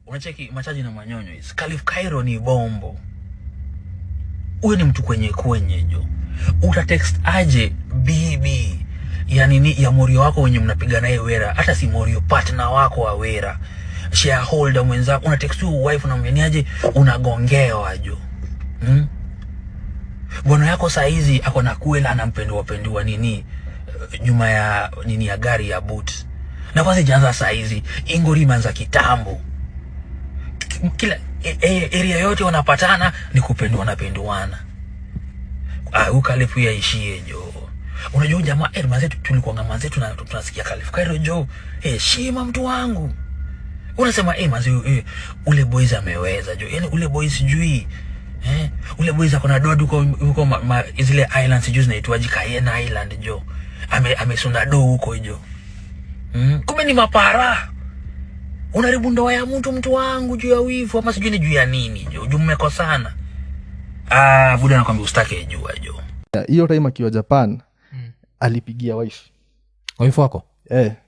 unacheki machaji na manyonyo hizi. Kalif Kairo ni bombo. Huyo ni mtu kwenye jo. Utatext aje bibi ya nini ya morio wako wenye mnapiga naye wera, hata si morio, partner wako wa wera, shareholder mwenzako, una text tu wife na mniaje, unagongewa jo. Bwana yako saa hizi ako na kuela, anampendua nini nyuma ya nini ya gari ya boot. Na kwanza janza saa hizi ingori manza kitambo. Kila area yote wanapatana ni kupendwa na penduana. Kalif yaishie jo. Unajua jamaa mazetu tulikuwa ngama zetu na tunasikia Kalif Kairo jo. Heshima mtu wangu. Unasema mazi ule boys ameweza jo. Yaani ule boys sijui ule boys akona dodo huko zile islands sijui zinaitwaje Kayena Island jo. Amesunda do huko jo. Kumbe ni mapara. Unaribu ndoa ya mtu wangu juu ya wivu ama sijui ni juu ya nini jo. Juu mmekosana. Buda nakwambia ustake jua jo. Hiyo time akiwa Japan alipigia wife wako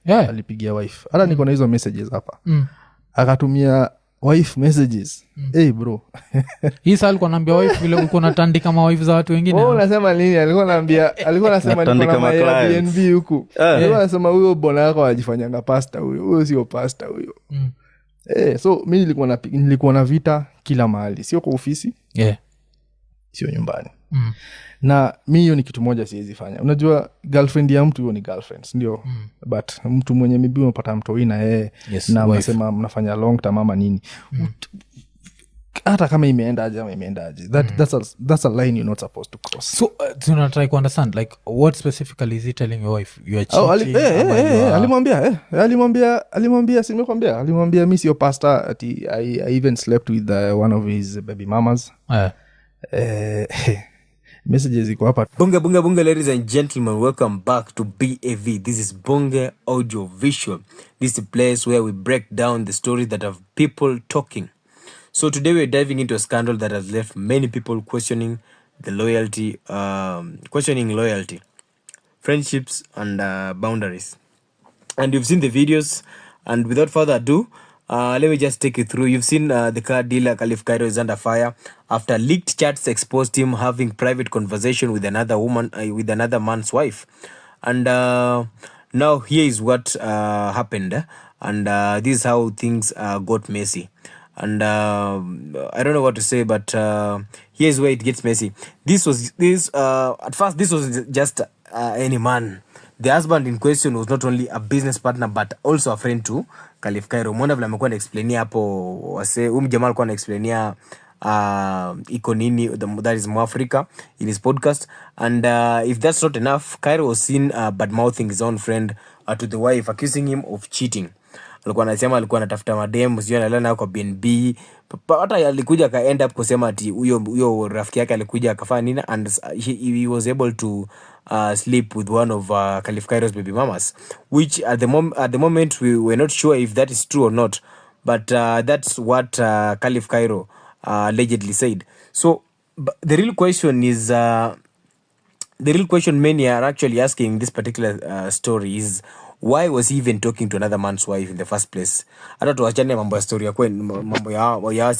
alipigia wife. Hata niko na hizo messages hapa. Akatumia wife messages. Bro. Hii saa alikuwa anaambia wife vile uko unatandika kama wife za watu wengine. Unasema nini? Alikuwa anasema niko na Airbnb huku. Alikuwa anasema huyo bwana yako anajifanyanga pasta huyo sio pasta huyo. So mimi nilikuwa na vita kila mahali, sio kwa ofisi. Sio nyumbani. Na mimi hiyo ni kitu moja siwezi fanya. Unajua girlfriend ya mtu hiyo ni girlfriend, ndio. But mtu mwenye maybe unapata mtoi na yeye na unasema mnafanya long term ama nini. Hata kama imeenda aje. That's a line you're not supposed to cross. So tuna try to understand like what specifically is he telling your wife you are cheating? Alimwambia simekwambia. Alimwambia mimi sio pastor ati I even slept with one of his baby mamas. Messages iko hapa. Bunge, ladies and gentlemen, welcome back to BAV. This is Bunge Audio Visual. This is a place where we break down the stories that have people talking. So today we're diving into a scandal that has left many people questioning loyalty, friendships, and boundaries. And you've seen the videos. And without further ado, let me just take you through. You've seen the car dealer Kalif Kairo is under fire after leaked chats exposed him having private conversation with another woman, with another man's wife. And now here is what happened. And this is how things got messy. And I don't know what to say, but here's where it gets messy. At first this was just any man. The husband in question was not only a business partner but also a friend to Kalif Kairo. Mwona vile amekuwa na-explainia hapo wase jamaa alikuwa na-explainia iko nini that is Mwafrika in his podcast. And if that's not enough, Kairo was seen bad-mouthing his own friend to the wife, accusing him of cheating. Alikuwa anasema alikuwa anatafuta madem sio analala kwa BNB. Hata alikuja ka end up kusema ati huyo rafiki yake alikuja akafanya nini, and he was able to sleep with one of Kalif Kairo's baby mamas, which at the moment we were not sure if that is true or not, but that's what Kalif Kairo allegedly said. So the real question many are actually asking this particular story is, why was he even talking to another man's wife in the first place? Hata tuachane mambo ya story ya kwenu, mambo ya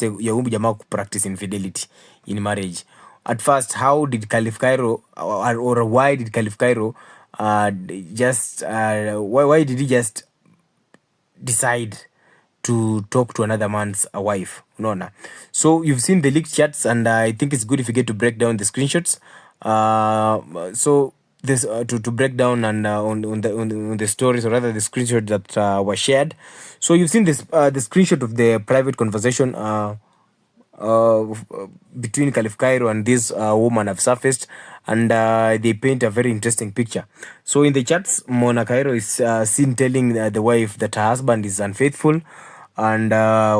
jamaa ku practice infidelity in marriage. At first, how did Kalif Kairo or why did Kalif Kairo why did he just decide to talk to another man's wife? Unaona. So you've seen the leaked chats, and I think it's good if you get to break down the screenshots. So this to break down and on the stories, or rather the screenshot that was shared. So you've seen this the screenshot of the private conversation between Kalif Kairo and this woman have surfaced, and they paint a very interesting picture. So in the chats, Mona Kairo is seen telling the wife that her husband is unfaithful, and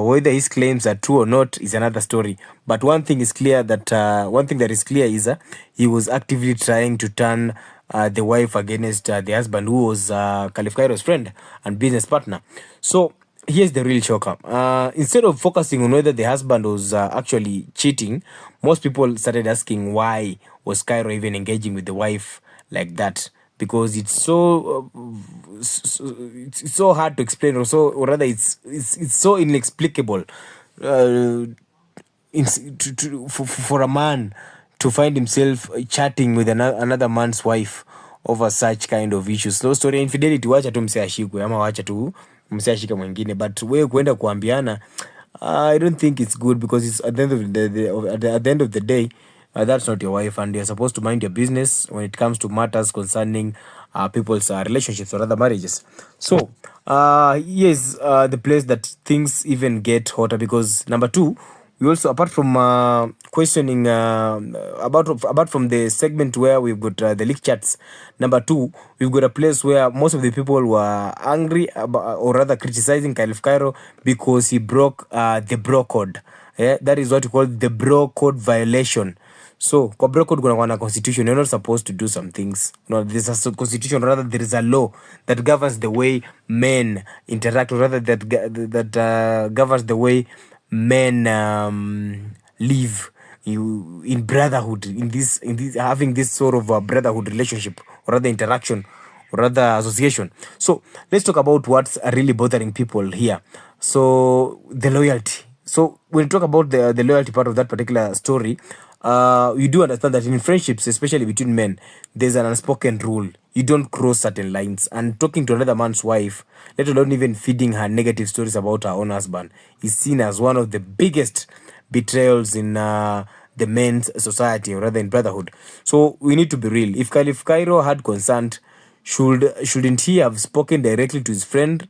whether his claims are true or not is another story. But one thing is clear, is he was actively trying to turn the wife against the husband, who was Kalif Kairo's friend and business partner. So here's the real shocker. Instead of focusing on whether the husband was actually cheating, most people started asking why was Kairo even engaging with the wife like that, because it's so hard to explain, or rather it's so inexplicable for a man to find himself chatting with another man's wife over such kind of issues. No story infidelity, wacha tu mse ashikwe ama wacha tu mse ashike mwingine, but wewe kuenda kuambiana, I don't think it's good, because it's at the end of the day, that's not your wife, and you're supposed to mind your business when it comes to matters concerning people's relationships or other marriages. So yes, the place that things even get hotter, because number two, we also, apart from questioning about from the segment where we've got the leak chats, number two, we've got a place where most of the people were angry about, or rather criticizing Kalif Kairo, because he broke the bro code. Yeah, that is what we call the bro code violation. So kwa bro code kuna constitution, you're not supposed to do some things. No, there's a constitution, rather there is a law that governs the way men interact, or rather that governs the way men live in brotherhood, in this having this sort of brotherhood relationship, or rather interaction, or rather association. So let's talk about what's really bothering people here. So the loyalty. So when you talk about the loyalty part of that particular story, you do understand that in friendships, especially between men, there's an unspoken rule. You don't cross certain lines. And talking to another man's wife, let alone even feeding her negative stories about her own husband, is seen as one of the biggest betrayals in the men's society, or rather in brotherhood. So we need to be real. If Kalif Kairo had consent, shouldn't he have spoken directly to his friend?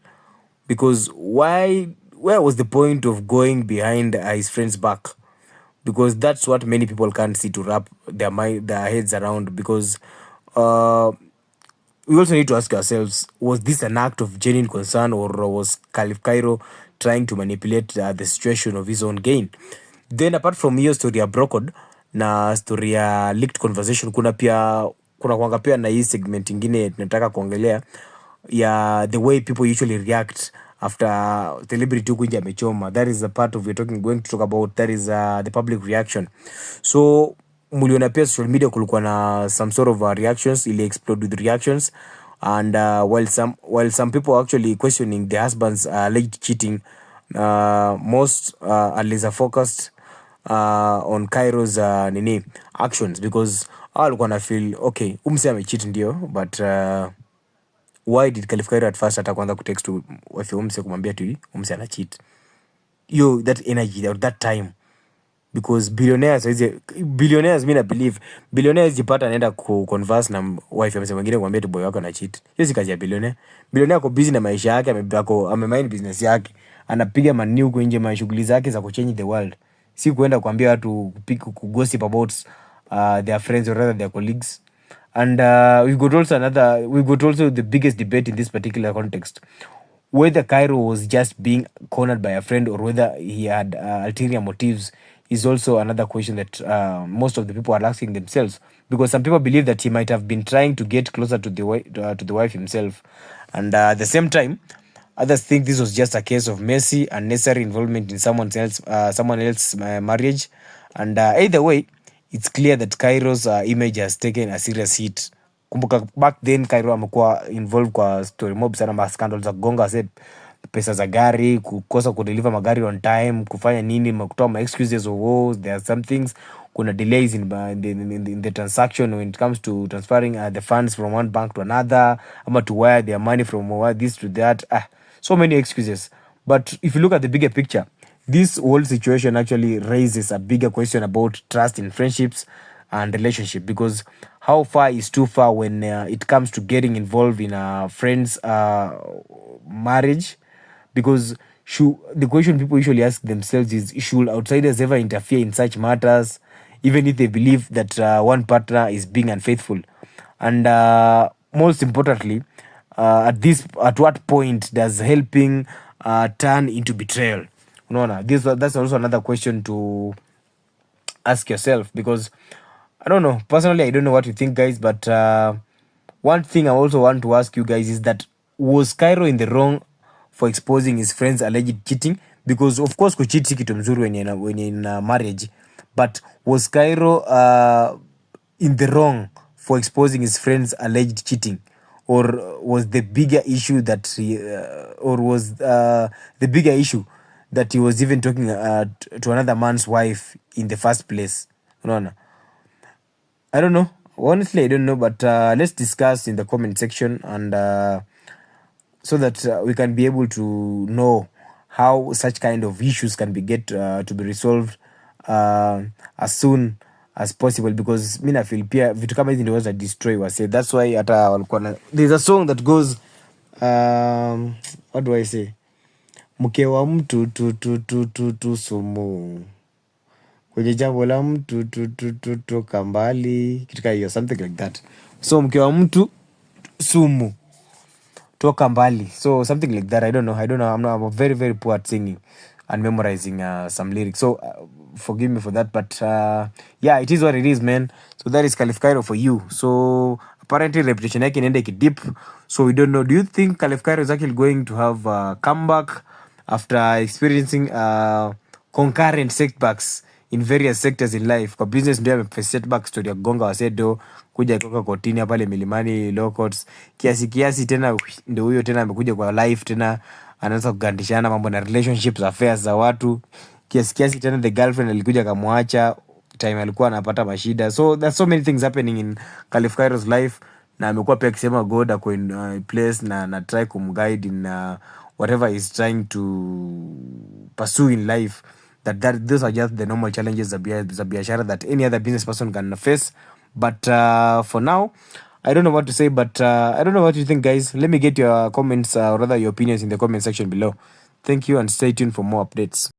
Because where was the point of going behind his friend's back? Because that's what many people can't see to wrap their heads around. Because we also need to ask ourselves, was this an act of genuine concern, or was Kalif Kairo trying to manipulate the situation of his own gain? Then apart from hiyo story ya brocode na story ya leaked conversation, kuna kuanga pia na hii segment ingine tunataka kuongelea ya the way people usually react after celebrity huku nje amechoma. That is the part of going to talk about. That is the public reaction. So muliona pia social media kulikuwa na some sort of reactions, ili explode with reactions, and while some people are actually questioning the husband's alleged cheating, most are laser focused on Kairo's actions, because walikuwa na feel okay, umse amecheat ndio, but why did Kalif Kairo at first atakuanza kutext to wife umse kumwambia tu umse ana cheat? That energy or that time, because billionaires, mimi na believe billionaires jipata anaenda ku converse na wife ya mse mwingine kumwambia tu boy wako ana cheat. Hiyo si kazi ya billionaire. Billionaire ako busy na maisha yake, amemind business yake, anapiga mani huko nje, mashughuli zake za kuchange the world, si kuenda kuambia watu gossip about their friends or rather their colleagues. And we got also the biggest debate in this particular context, whether Kairo was just being cornered by a friend, or whether he had ulterior motives, is also another question that most of the people are asking themselves, because some people believe that he might have been trying to get closer to the wife himself, and at the same time, others think this was just a case of messy, unnecessary involvement in someone else's marriage. And either way, it's clear that Kairo's image has taken a serious hit. Kumbuka back then Kairo amekuwa involved kwa story mob sana, ma scandals za kugonga pesa za gari, kukosa kudeliver magari on time, kufanya nini, kutoa ma excuses of woes. There are some things, kuna delays in the transaction when it comes to transferring the funds from one bank to another, ama to wire their money from this to that. So many excuses. But if you look at the bigger picture, this whole situation actually raises a bigger question about trust in friendships and relationship, because how far is too far when it comes to getting involved in a friend's marriage? Because the question people usually ask themselves is, should outsiders ever interfere in such matters, even if they believe that one partner is being unfaithful? And most importantly, at what point does helping turn into betrayal? That's also another question to ask yourself, because I don't know, personally I don't know what you think, guys, but one thing I also want to ask you guys is that, was Kairo in the wrong for exposing his friend's alleged cheating? Because of course kucheat si kitu mzuri when you're in a marriage, but was Kairo in the wrong for exposing his friend's alleged cheating? Or was the bigger issue that the bigger issue that he was even talking to another man's wife in the first place? Unaona? I don't know. Honestly, I don't know, but let's discuss in the comment section, and so that we can be able to know how such kind of issues can be to be resolved as soon as possible, because mi nafeel pia vitu kama hizi ndio za destroy wase. That's why hata walikuwa there's a song that goes what do I say, mke wa mtu tu sumu kwenye jambo la mtu tu toka mbali, kitu kama hiyo, something like that. So mke wa mtu sumu toka mbali, so something like that. I don't know. I'm very very poor at singing and memorizing some lyrics, so forgive me for that, but yeah, it is what it is, man. So that is Kalif Kairo for you. So apparently reputation yake inaenda ikidip, so we don't know. Do you think Kalif Kairo is actually going to have a comeback after experiencing concurrent setbacks in various sectors in life? Kwa business ndio ameface setback, story ya kugonga wasedo, kuja kutoka kotini pale Milimani law courts, kiasi tena ndio huyo tena amekuja kwa life tena anaanza kugandishana mambo na relationships, affairs za watu, kiasi tena the girlfriend alikuja kamwacha time alikuwa anapata mashida. So there's so many things happening in Kalif Kairo's life, na amekuwa pia akisema God ako in place na try kumguide in whatever he's trying to pursue in life, that those are just the normal challenges za biashara that any other business person can face. But for now, I don't know what to say, but I don't know what you think, guys. Let me get your comments or rather your opinions in the comment section below. Thank you, and stay tuned for more updates.